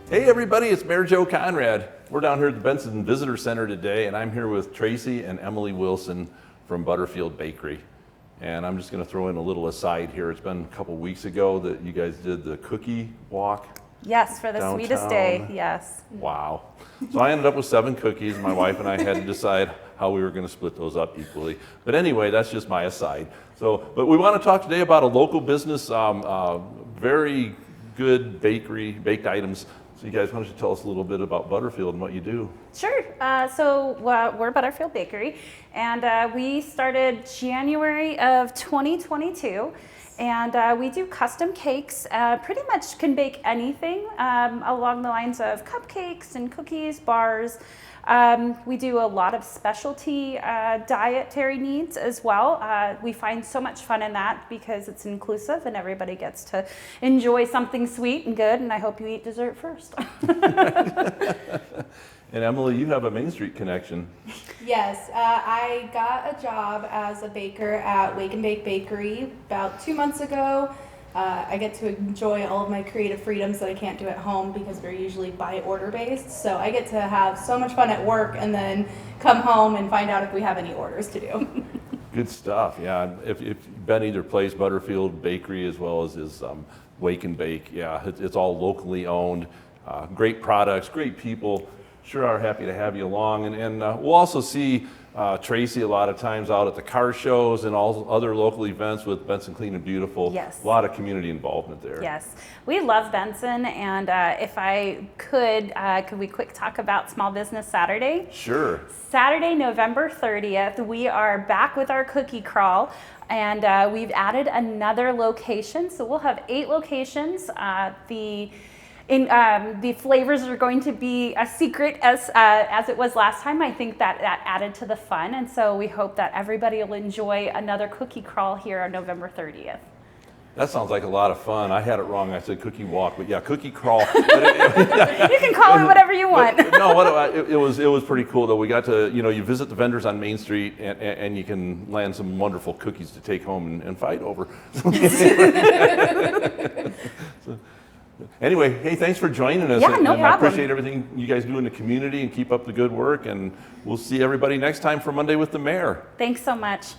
Hey everybody, it's Mayor Joe Conrad. We're down here at the Benson Visitor Center today, and I'm here with Tracee and Emmileigh Wilson from Butterfield Bakery. And I'm just going to throw in a little aside here. It's been a couple weeks ago that you guys did the cookie walk. Yes, for the downtown. sweetest day, yes. Wow. So I ended up with 7 cookies, and my wife and I had to decide how we were going to split those up equally. But anyway, that's just my aside. But we want to talk today about a local business, very good bakery, baked items. So you guys, why don't you tell us a little bit about Butterfield and what you do? Sure. We're Butterfield Bakery, and we started January of 2022. And we do custom cakes, pretty much can bake anything along the lines of cupcakes and cookies, bars. We do a lot of specialty dietary needs as well. We find so much fun in that because it's inclusive and everybody gets to enjoy something sweet and good, and I hope you eat dessert first. And Emily, you have a Main Street connection. Yes, I got a job as a baker at Wake and Bake Bakery about 2 months ago. I get to enjoy all of my creative freedoms that I can't do at home because we're usually by order based. So I get to have so much fun at work and then come home and find out if we have any orders to do. Good stuff, yeah. If Ben either plays Butterfield Bakery as well as his Wake and Bake, yeah, it's all locally owned. Great products, great people. Sure are happy to have you along. And we'll also see Tracee a lot of times out at the car shows and all other local events with Benson Clean and Beautiful. Yes. A lot of community involvement there. Yes, we love Benson, and if I could we quick talk about Small Business Saturday? Sure. Saturday, November 30th, we are back with our cookie crawl, and we've added another location, so we'll have 8 locations. The flavors are going to be a secret as it was last time. I think that added to the fun, and so we hope that everybody will enjoy another cookie crawl here on November 30th. That sounds like a lot of fun. I had it wrong. I said cookie walk, but yeah, cookie crawl. You can call it whatever you want. It was pretty cool though. We got to, you visit the vendors on Main Street and you can land some wonderful cookies to take home and fight over. Anyway, hey, thanks for joining us. Yeah, no problem. I appreciate everything you guys do in the community, and keep up the good work. And we'll see everybody next time for Monday with the Mayor. Thanks so much.